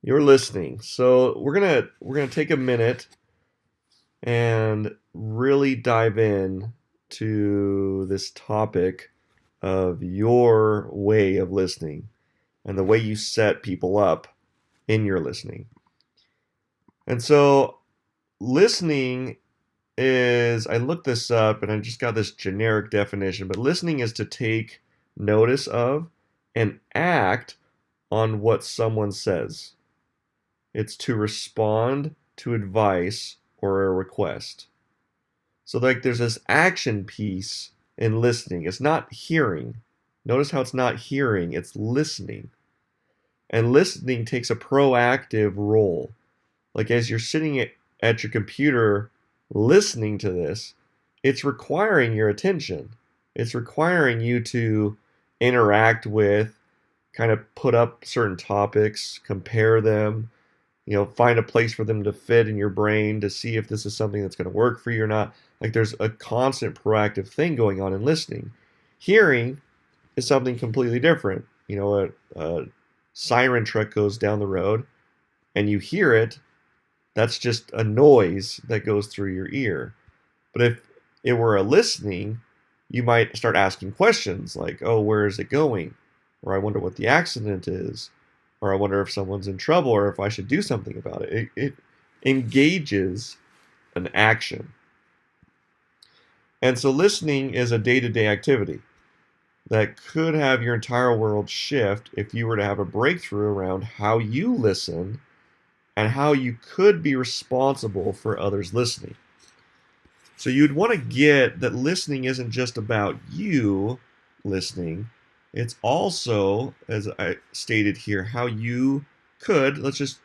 You're listening. So we're gonna take a minute and really dive in to this topic of your way of listening and the way you set people up in your listening. And so listening is, I looked this up and I just got this generic definition, but listening is to take notice of and act on what someone says. It's to respond to advice or a request. So like there's this action piece in listening. It's not hearing. Notice how it's not hearing, it's listening. And listening takes a proactive role. Like as you're sitting at your computer listening to this, it's requiring your attention. It's requiring you to interact with, kind of put up certain topics, compare them, find a place for them to fit in your brain to see if this is something that's going to work for you or not. Like there's a constant proactive thing going on in listening. Hearing is something completely different. A siren truck goes down the road and you hear it, that's just a noise that goes through your ear. But if it were a listening, you might start asking questions like, oh, where is it going? Or I wonder what the accident is. Or I wonder if someone's in trouble or if I should do something about it. It engages an action. And so listening is a day-to-day activity that could have your entire world shift if you were to have a breakthrough around how you listen and how you could be responsible for others listening. So you'd want to get that listening isn't just about you listening. It's also, as I stated here, how you could, let's just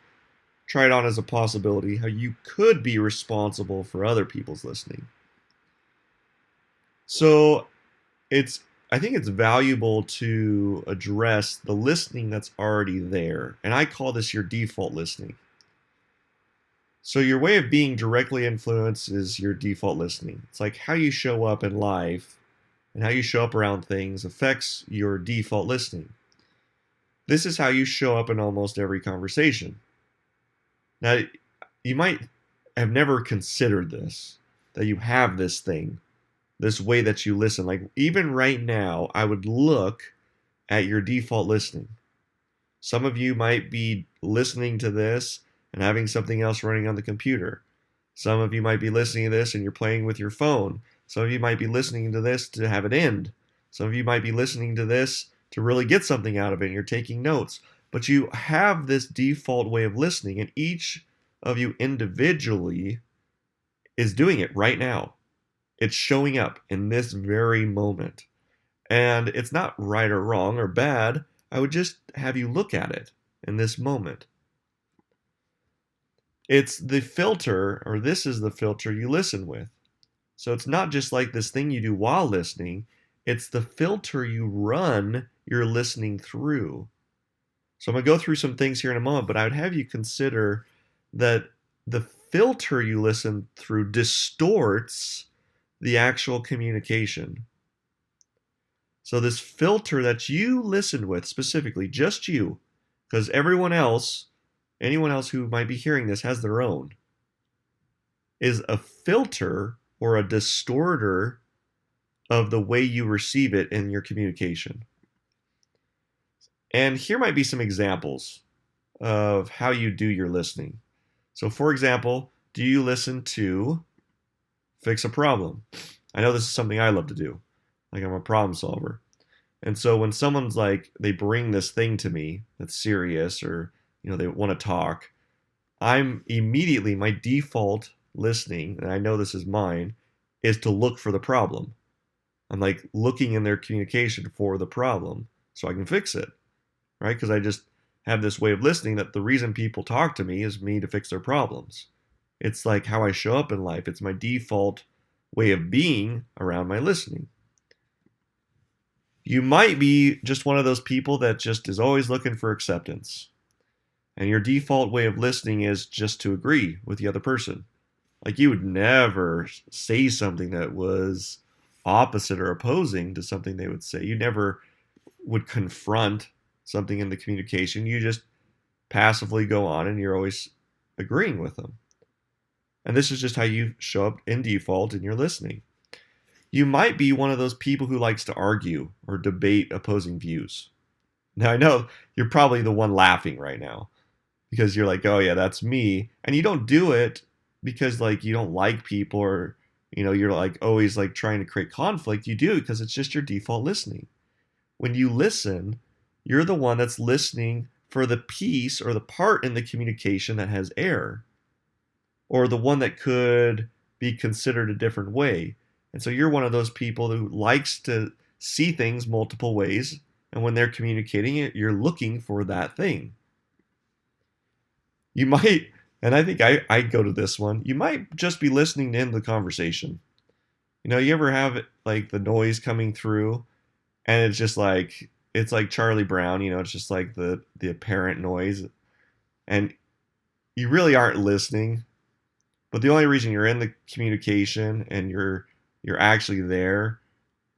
try it on as a possibility, how you could be responsible for other people's listening. So I think it's valuable to address the listening that's already there. And I call this your default listening. So your way of being directly influenced is your default listening. It's like how you show up in life and how you show up around things affects your default listening. This is how you show up in almost every conversation. Now, you might have never considered this, that you have this thing, this way that you listen. Like even right now, I would look at your default listening. Some of you might be listening to this and having something else running on the computer. Some of you might be listening to this and you're playing with your phone. Some of you might be listening to this to have it end. Some of you might be listening to this to really get something out of it and you're taking notes. But you have this default way of listening, and each of you individually is doing it right now. It's showing up in this very moment. And it's not right or wrong or bad. I would just have you look at it in this moment. It's the filter, or this is the filter you listen with. So it's not just like this thing you do while listening, it's the filter you run your listening through. So I'm going to go through some things here in a moment, but I would have you consider that the filter you listen through distorts the actual communication. So this filter that you listen with, specifically just you, because anyone else who might be hearing this has their own, is a filter or a distorter of the way you receive it in your communication. And here might be some examples of how you do your listening. So for example, do you listen to fix a problem? I know this is something I love to do. Like I'm a problem solver. And so when someone's like, they bring this thing to me that's serious, or they want to talk, I'm immediately, my default listening, and I know this is mine, is to look for the problem. I'm like looking in their communication for the problem so I can fix it, right? Because I just have this way of listening that the reason people talk to me is me to fix their problems. It's like how I show up in life. It's my default way of being around my listening. You might be just one of those people that just is always looking for acceptance. And your default way of listening is just to agree with the other person. Like you would never say something that was opposite or opposing to something they would say. You never would confront something in the communication. You just passively go on and you're always agreeing with them. And this is just how you show up in default in your listening. You might be one of those people who likes to argue or debate opposing views. Now, I know you're probably the one laughing right now because you're like, oh, yeah, that's me. And you don't do it because, like, you don't like people or, you're like always like trying to create conflict. You do it because it's just your default listening. When you listen, you're the one that's listening for the piece or the part in the communication that has error or the one that could be considered a different way. And so you're one of those people who likes to see things multiple ways. And when they're communicating it, you're looking for that thing. You might, and I think I go to this one, you might just be listening in the conversation. You ever have like the noise coming through and it's like Charlie Brown, it's just like the apparent noise. And you really aren't listening. But the only reason you're in the communication and you're actually there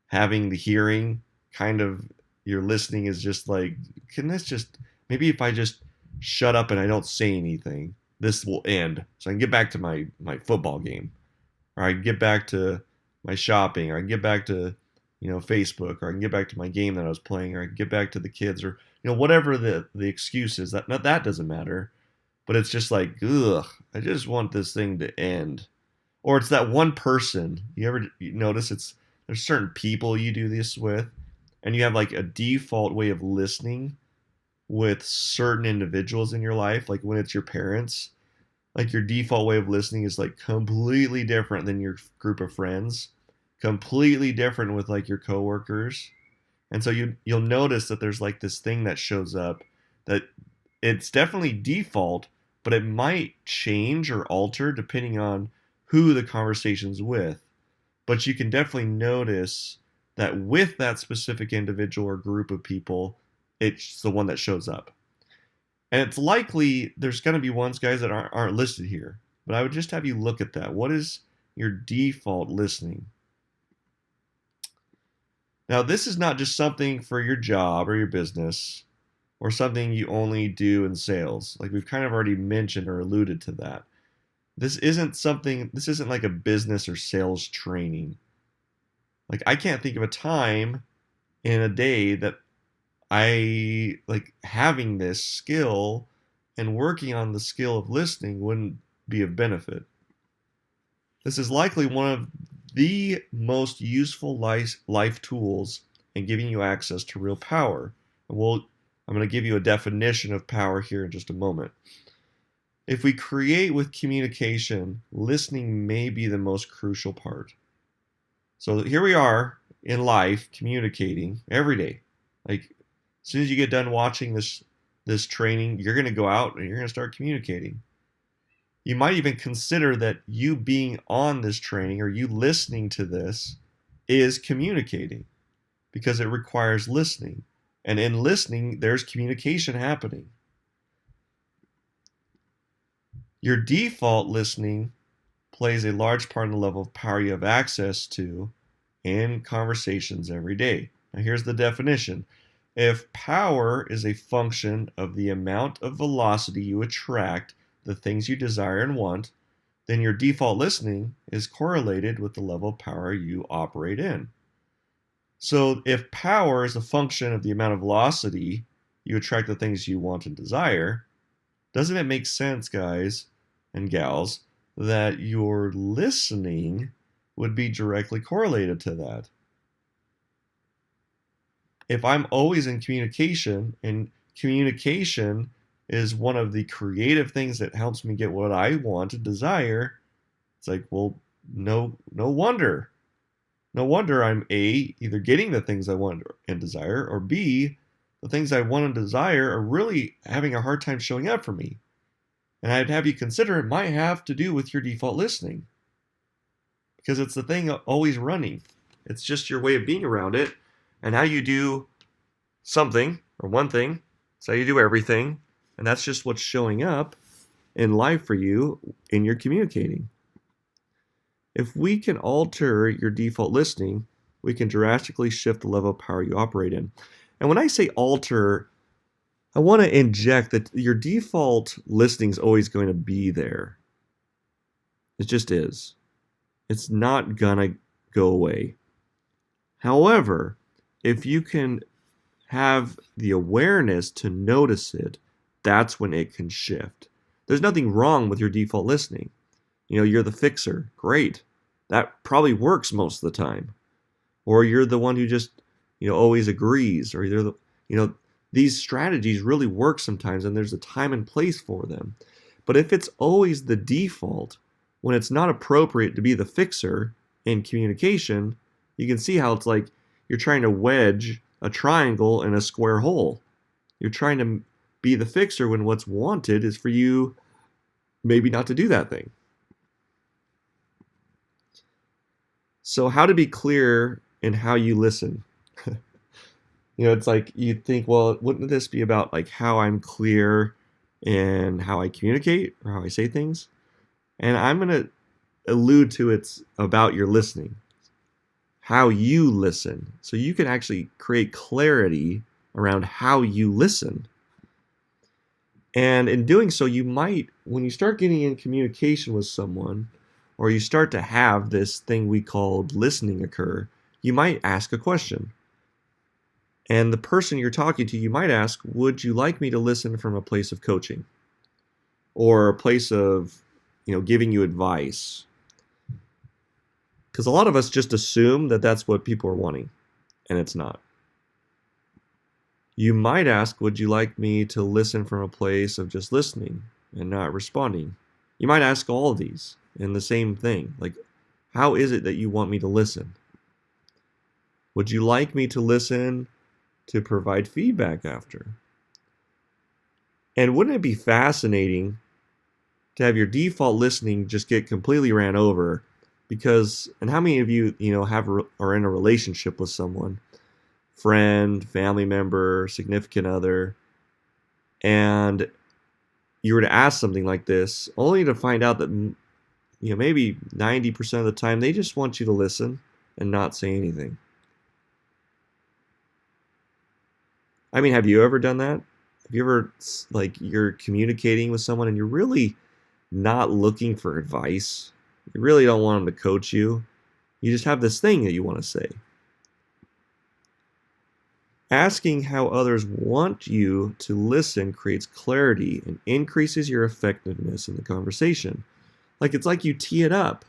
having the hearing, kind of your listening is just like, can this just, maybe if I just shut up and I don't say anything, this will end. So I can get back to my football game, or I can get back to my shopping, or I can get back to, Facebook, or I can get back to my game that I was playing, or I can get back to the kids, or, whatever the excuse is. That doesn't matter. But it's just like, ugh, I just want this thing to end. Or it's that one person. You notice there's certain people you do this with, and you have like a default way of listening with certain individuals in your life. Like when it's your parents, like your default way of listening is like completely different than your group of friends, completely different with like your coworkers. And so you'll notice that there's like this thing that shows up that it's definitely default, but it might change or alter depending on who the conversation's with. But you can definitely notice that with that specific individual or group of people, it's the one that shows up. And it's likely there's going to be ones, guys, that aren't listed here. But I would just have you look at that. What is your default listening? Now, this is not just something for your job or your business or something you only do in sales. Like we've kind of already mentioned or alluded to that. This isn't like a business or sales training. Like I can't think of a time in a day that I like having this skill and working on the skill of listening wouldn't be of benefit. This is likely one of the most useful life tools in giving you access to real power. And I'm going to give you a definition of power here in just a moment. If we create with communication, listening may be the most crucial part. So here we are in life communicating every day. Like as soon as you get done watching this training, you're going to go out and you're going to start communicating. You might even consider that you being on this training or you listening to this is communicating because it requires listening. And in listening, there's communication happening. Your default listening plays a large part in the level of power you have access to in conversations every day. Now, here's the definition. If power is a function of the amount of velocity you attract the things you desire and want, then your default listening is correlated with the level of power you operate in. So if power is a function of the amount of velocity you attract the things you want and desire, doesn't it make sense, guys and gals, that your listening would be directly correlated to that? If I'm always in communication, and communication is one of the creative things that helps me get what I want and desire, it's like, well, no wonder. No wonder I'm A, either getting the things I want and desire, or B, the things I want and desire are really having a hard time showing up for me. And I'd have you consider it might have to do with your default listening. Because it's the thing always running. It's just your way of being around it. And how you do something, or one thing, it's how you do everything. And that's just what's showing up in life for you in your communicating. If we can alter your default listening, we can drastically shift the level of power you operate in. And when I say alter, I want to inject that your default listening is always going to be there. It just is. It's not gonna go away. However, if you can have the awareness to notice it, that's when it can shift. There's nothing wrong with your default listening. You're the fixer. Great. That probably works most of the time. Or you're the one who just, always agrees, or you're the, these strategies really work sometimes, and there's a time and place for them. But if it's always the default, when it's not appropriate to be the fixer in communication, you can see how it's like you're trying to wedge a triangle in a square hole. You're trying to be the fixer when what's wanted is for you maybe not to do that thing. So how to be clear in how you listen? It's like you think, well, wouldn't this be about like how I'm clear in how I communicate or how I say things? And I'm going to allude to it's about your listening, how you listen. So you can actually create clarity around how you listen. And in doing so, you might, when you start getting in communication with someone, or you start to have this thing we call listening occur, you might ask a question. And the person you're talking to, you might ask, would you like me to listen from a place of coaching? Or a place of, giving you advice? Because a lot of us just assume that that's what people are wanting, and it's not. You might ask, would you like me to listen from a place of just listening and not responding? You might ask all of these in the same thing. Like, how is it that you want me to listen? Would you like me to listen to provide feedback after? And wouldn't it be fascinating to have your default listening just get completely ran over? Because, and how many of you, are in a relationship with someone, friend, family member, significant other, and you were to ask something like this, only to find out that, maybe 90% of the time they just want you to listen and not say anything. I mean, have you ever done that? Have you ever, like, you're communicating with someone and you're really not looking for advice? You really don't want them to coach you. You just have this thing that you want to say. Asking how others want you to listen creates clarity and increases your effectiveness in the conversation. Like, it's like you tee it up.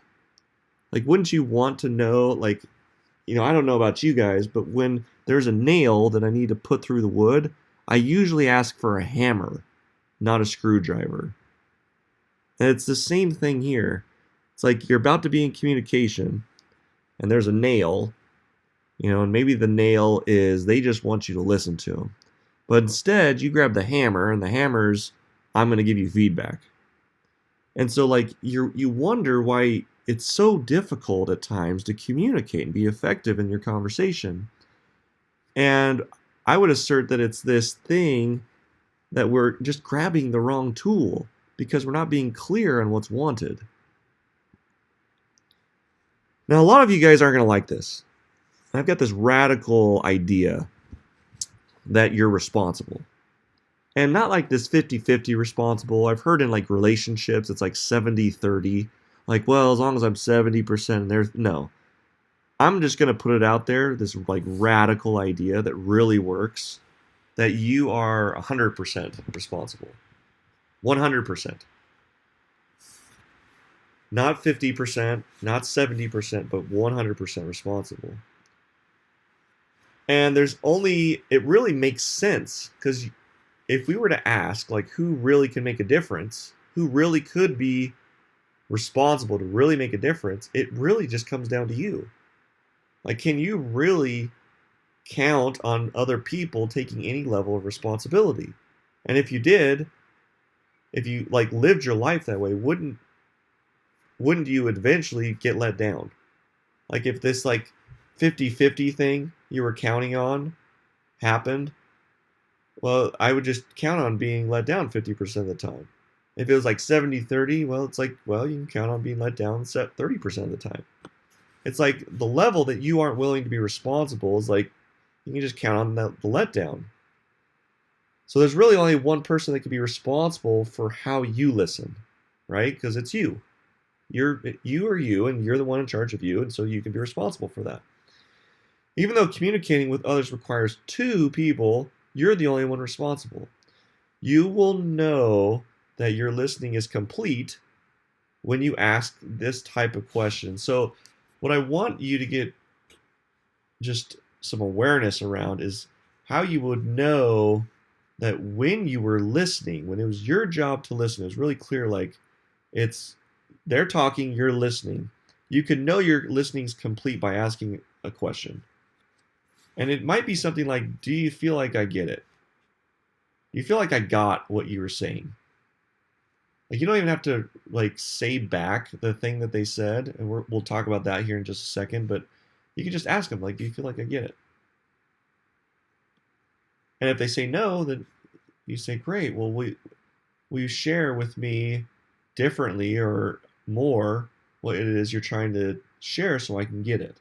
Like, wouldn't you want to know, like, I don't know about you guys, but when there's a nail that I need to put through the wood, I usually ask for a hammer, not a screwdriver. And it's the same thing here. It's like you're about to be in communication, and there's a nail, and maybe the nail is they just want you to listen to them. But instead, you grab the hammer, and the hammer's, I'm going to give you feedback. And so, like, you wonder why it's so difficult at times to communicate and be effective in your conversation. And I would assert that it's this thing that we're just grabbing the wrong tool because we're not being clear on what's wanted. Now, a lot of you guys aren't going to like this. I've got this radical idea that you're responsible. And not like this 50-50 responsible. I've heard in like relationships, it's like 70-30. Like, well, as long as I'm 70%, there's no. I'm just going to put it out there, this like radical idea that really works, that you are 100% responsible. 100%. Not 50%, not 70%, but 100% responsible. And it really makes sense, because if we were to ask, like, who really can make a difference, who really could be responsible to really make a difference, it really just comes down to you. Like, can you really count on other people taking any level of responsibility? And if you did, if you like lived your life that way, wouldn't you eventually get let down? Like, if this like 50-50 thing you were counting on happened, well, I would just count on being let down 50% of the time. If it was like 70-30, well, it's like, well, you can count on being let down 30% of the time. It's like the level that you aren't willing to be responsible is like, you can just count on the letdown. So there's really only one person that can be responsible for how you listen, right? Because it's you. You are you, and you're the one in charge of you, and so you can be responsible for that. Even though communicating with others requires two people, you're the only one responsible. You will know that your listening is complete when you ask this type of question. So, what I want you to get just some awareness around is how you would know that when you were listening, when it was your job to listen, it was really clear like it's they're talking, you're listening. You can know your listening's complete by asking a question. And it might be something like, do you feel like I get it? Do you feel like I got what you were saying? Like you don't even have to like say back the thing that they said, and we'll talk about that here in just a second. But you can just ask them like, "Do you feel like I get it?" And if they say no, then you say, "Great. Well, will you share with me differently or more what it is you're trying to share so I can get it?"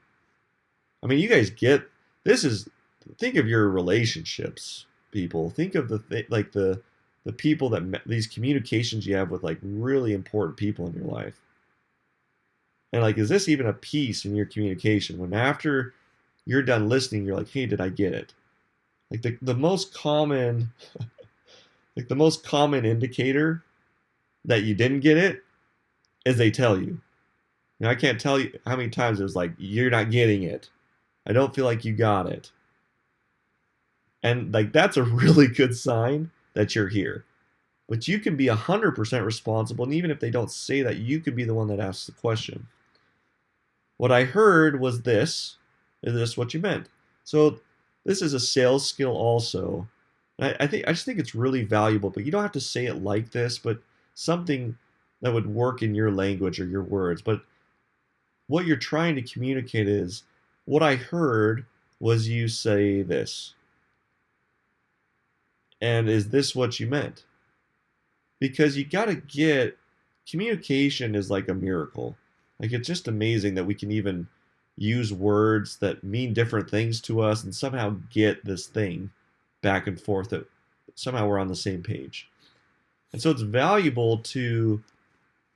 I mean, you guys get this is think of your relationships, people. Think of the people that these communications you have with like really important people in your life. And like, is this even a piece in your communication when after you're done listening, you're like, hey, did I get it? Like the most common like the most common indicator that you didn't get it is they tell you. You know, I can't tell you how many times it was like, you're not getting it. I don't feel like you got it. And like that's a really good sign that you're here. But you can be 100% responsible, and even if they don't say that, you could be the one that asks the question. What I heard was this. Is this what you meant? So this is a sales skill also. I just think it's really valuable, but you don't have to say it like this, but something that would work in your language or your words. But what you're trying to communicate is what I heard was you say this. And is this what you meant? Because you got to get communication is like a miracle. Like it's just amazing that we can even use words that mean different things to us and somehow get this thing back and forth that somehow we're on the same page. And so it's valuable to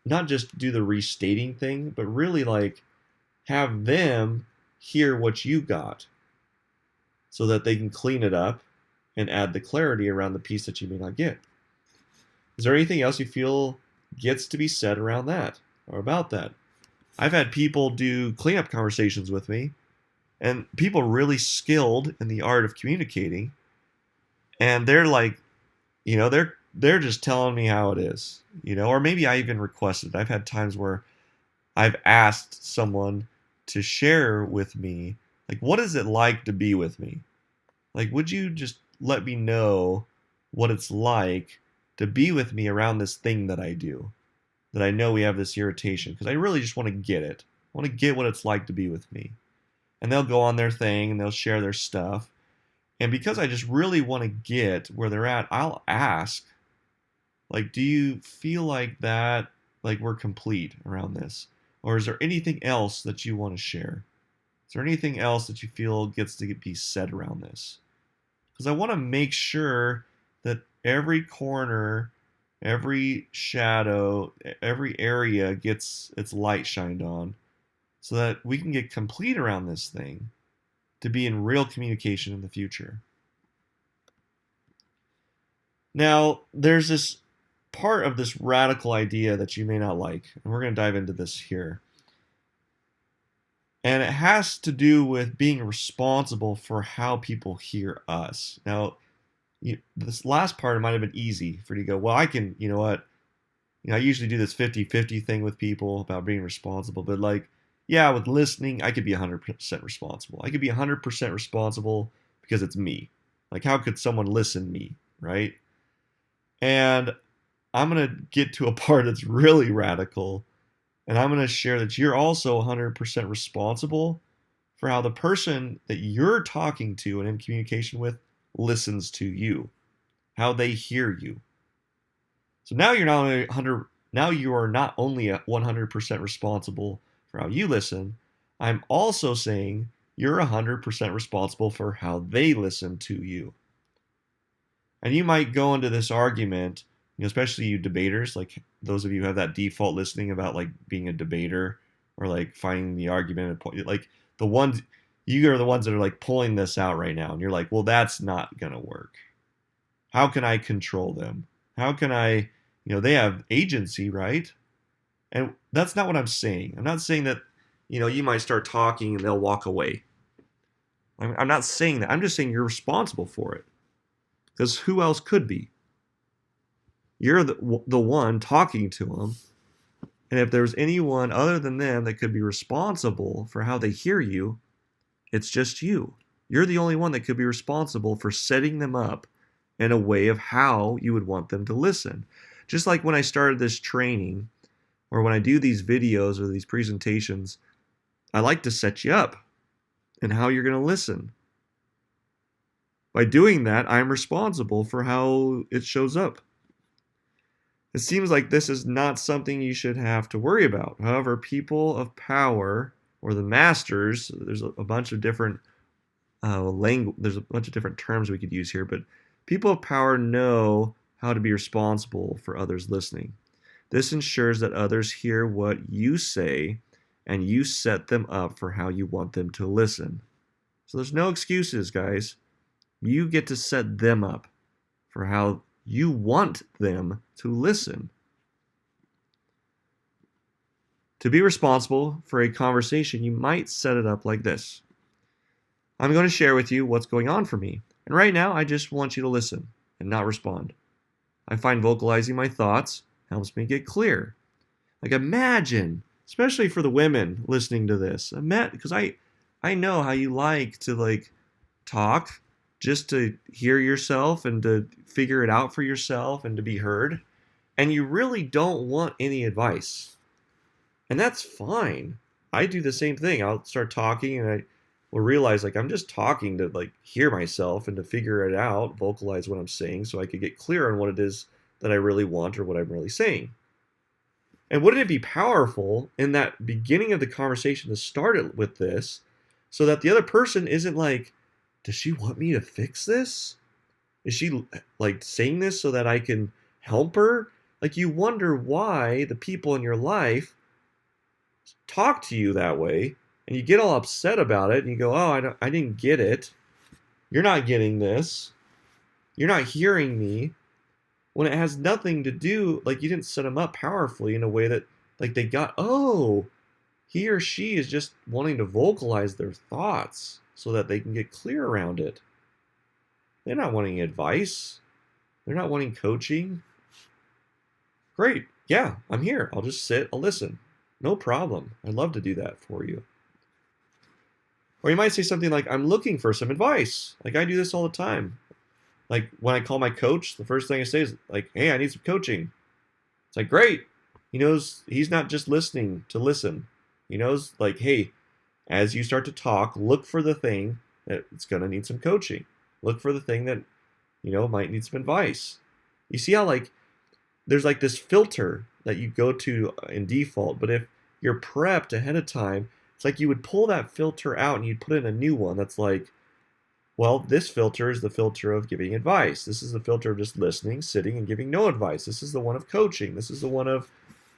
not just do the restating thing, but really like have them hear what you got so that they can clean it up and add the clarity around the piece that you may not get. Is there anything else you feel gets to be said around that or about that? I've had people do cleanup conversations with me, and people really skilled in the art of communicating, and they're like, they're just telling me how it is, or maybe I even requested. I've had times where I've asked someone to share with me, like, what is it like to be with me? Like, would you just let me know what it's like to be with me around this thing that I do? That I know we have this irritation because I really just want to get it. I want to get what it's like to be with me. And they'll go on their thing and they'll share their stuff. And because I just really want to get where they're at, I'll ask, like, do you feel like that, like we're complete around this? Or is there anything else that you want to share? Is there anything else that you feel gets to be said around this? Because I want to make sure that every corner, every shadow, every area gets its light shined on so that we can get complete around this thing to be in real communication in the future. Now, there's this part of this radical idea that you may not like, and we're going to dive into this here. And it has to do with being responsible for how people hear us. Now, this last part might have been easy for you to go, well, I can, you know what? I usually do this 50-50 thing with people about being responsible, but like, yeah, with listening, I could be 100% responsible. I could be 100% responsible because it's me. Like, how could someone listen me, right? And I'm going to get to a part that's really radical, and I'm going to share that you're also 100% responsible for how the person that you're talking to and in communication with listens to you, how they hear you. So now you are not only 100% responsible for how you listen, I'm also saying you're 100% responsible for how they listen to you. And you might go into this argument, especially you debaters, like those of you who have that default listening about like being a debater or like finding the argument and point, like the ones you are the ones that are like pulling this out right now, and you're like, well, that's not gonna work. How can I control them? How can I, they have agency, right? And that's not what I'm saying. I'm not saying that, you might start talking and they'll walk away. I'm not saying that. I'm just saying you're responsible for it. Because who else could be? You're the one talking to them. And if there's anyone other than them that could be responsible for how they hear you, it's just you. You're the only one that could be responsible for setting them up in a way of how you would want them to listen. Just like when I started this training, or when I do these videos or these presentations, I like to set you up and how you're going to listen. By doing that, I'm responsible for how it shows up. It seems like this is not something you should have to worry about. However, people of power, or the masters, there's a bunch of different there's a bunch of different terms we could use here, but people of power know how to be responsible for others listening. This ensures that others hear what you say and you set them up for how you want them to listen. So there's no excuses, guys. You get to set them up for how you want them to listen. To be responsible for a conversation, you might set it up like this. I'm going to share with you what's going on for me. And right now, I just want you to listen and not respond. I find vocalizing my thoughts helps me get clear. Like imagine, especially for the women listening to this, because I know how you like to like talk just to hear yourself and to figure it out for yourself and to be heard. And you really don't want any advice. And that's fine. I do the same thing. I'll start talking and I will realize like I'm just talking to like hear myself and to figure it out, vocalize what I'm saying so I could get clear on what it is that I really want or what I'm really saying. And wouldn't it be powerful in that beginning of the conversation to start it with this so that the other person isn't like, does she want me to fix this? Is she like saying this so that I can help her? Like you wonder why the people in your life talk to you that way and you get all upset about it and you go, oh, I didn't get it. You're not getting this. You're not hearing me. When it has nothing to do, like you didn't set them up powerfully in a way that like they got, oh, he or she is just wanting to vocalize their thoughts so that they can get clear around it. They're not wanting advice. They're not wanting coaching. Great. Yeah, I'm here. I'll just sit, I'll listen. No problem. I'd love to do that for you. Or you might say something like, I'm looking for some advice. Like I do this all the time. Like when I call my coach, the first thing I say is like, hey, I need some coaching. It's like, great. He knows he's not just listening to listen. He knows like, hey, as you start to talk, look for the thing that it's going to need some coaching. Look for the thing that, might need some advice. You see how like there's like this filter that you go to in default, but if you're prepped ahead of time, it's like you would pull that filter out and you'd put in a new one that's like, well, this filter is the filter of giving advice. This is the filter of just listening, sitting, and giving no advice. This is the one of coaching. This is the one of,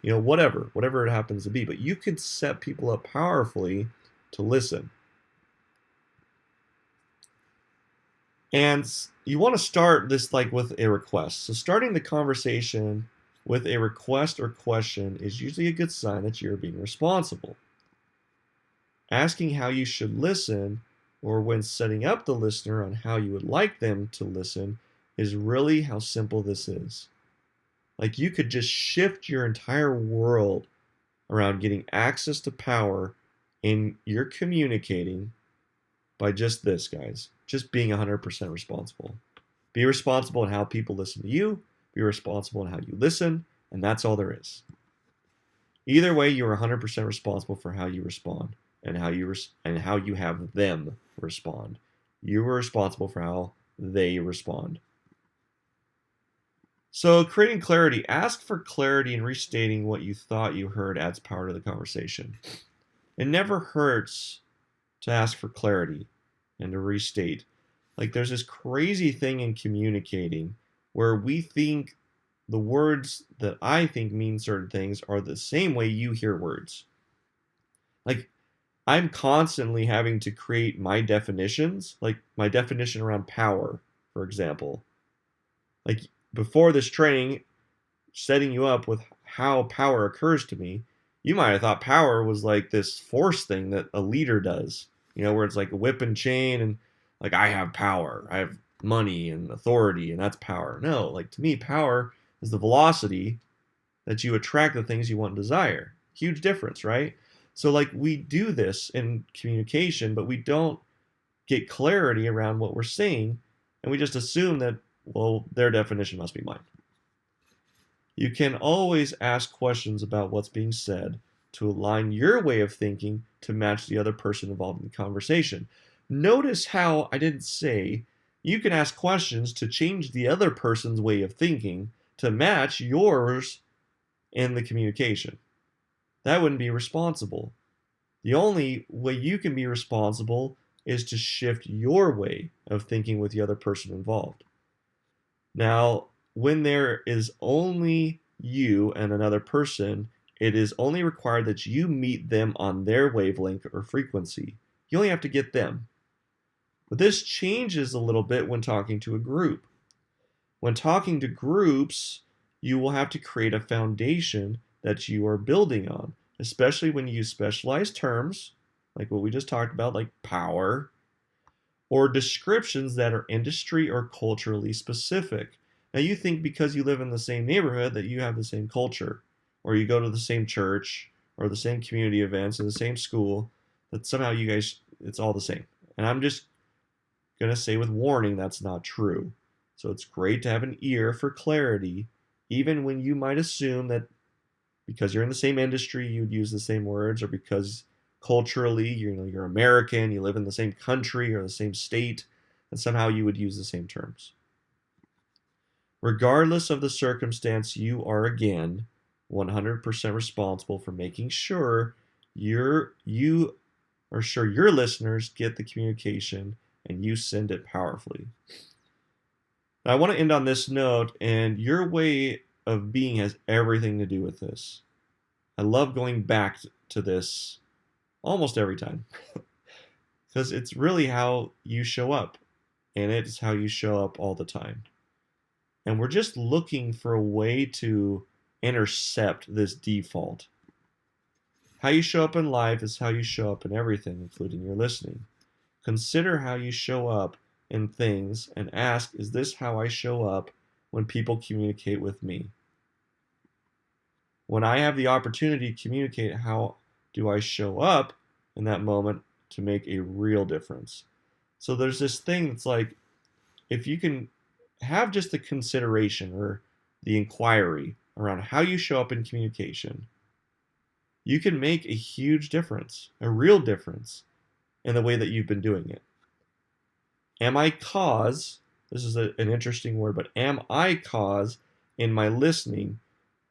whatever it happens to be. But you can set people up powerfully to listen. And you want to start this like with a request. So starting the conversation with a request or question is usually a good sign that you're being responsible. Asking how you should listen, or when setting up the listener on how you would like them to listen, is really how simple this is. Like you could just shift your entire world around getting access to power in your communicating by just this, guys. Just being 100% responsible. Be responsible in how people listen to you. Be responsible in how you listen, and that's all there is. Either way, you are 100% responsible for how you respond and how you have them respond. You are responsible for how they respond. So creating clarity, ask for clarity and restating what you thought you heard adds power to the conversation. It never hurts to ask for clarity and to restate. Like there's this crazy thing in communicating where we think the words that I think mean certain things are the same way you hear words. Like I'm constantly having to create my definitions, like my definition around power, for example. Like before this training, setting you up with how power occurs to me, you might have thought power was like this force thing that a leader does, where it's like a whip and chain and like I have power, I have money and authority, and that's power. No, like to me, power is the velocity that you attract the things you want and desire. Huge difference, right? So, like, we do this in communication, but we don't get clarity around what we're saying, and we just assume that, well, their definition must be mine. You can always ask questions about what's being said to align your way of thinking to match the other person involved in the conversation. Notice how I didn't say you can ask questions to change the other person's way of thinking to match yours in the communication. That wouldn't be responsible. The only way you can be responsible is to shift your way of thinking with the other person involved. Now, when there is only you and another person, it is only required that you meet them on their wavelength or frequency. You only have to get them. But this changes a little bit when talking to a group. When talking to groups, you will have to create a foundation that you are building on, especially when you use specialized terms, like what we just talked about, like power, or descriptions that are industry or culturally specific. Now, you think because you live in the same neighborhood that you have the same culture, or you go to the same church, or the same community events, or the same school, that somehow you guys, it's all the same. And I'm just going to say with warning, that's not true. So it's great to have an ear for clarity, even when you might assume that because you're in the same industry, you'd use the same words, or because culturally, you're American, you live in the same country or the same state, and somehow you would use the same terms. Regardless of the circumstance, you are again 100% responsible for making sure you are sure your listeners get the communication and you send it powerfully. Now, I want to end on this note, and your way of being has everything to do with this. I love going back to this almost every time because it's really how you show up, and it's how you show up all the time. And we're just looking for a way to intercept this default. How you show up in life is how you show up in everything, including your listening. Consider how you show up in things and ask, is this how I show up when people communicate with me? When I have the opportunity to communicate, how do I show up in that moment to make a real difference? So there's this thing that's like, if you can have just the consideration or the inquiry around how you show up in communication, you can make a huge difference, a real difference in the way that you've been doing it. Am I cause, this is an interesting word, but am I cause in my listening,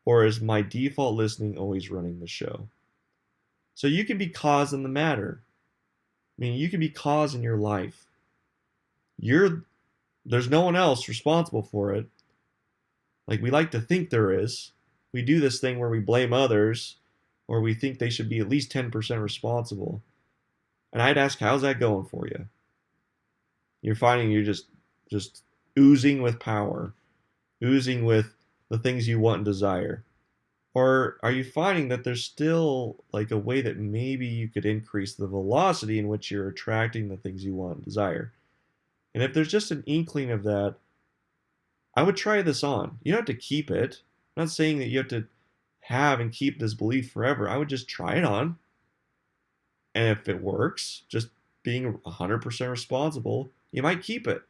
or is my default listening always running the show? So you can be cause in the matter. I mean, you can be cause in your life. There's no one else responsible for it. Like we like to think there is. We do this thing where we blame others, or we think they should be at least 10% responsible. And I'd ask, how's that going for you? You're finding you're just oozing with power, oozing with the things you want and desire. Or are you finding that there's still like a way that maybe you could increase the velocity in which you're attracting the things you want and desire? And if there's just an inkling of that, I would try this on. You don't have to keep it. I'm not saying that you have to have and keep this belief forever. I would just try it on. And if it works, just being 100% responsible, you might keep it.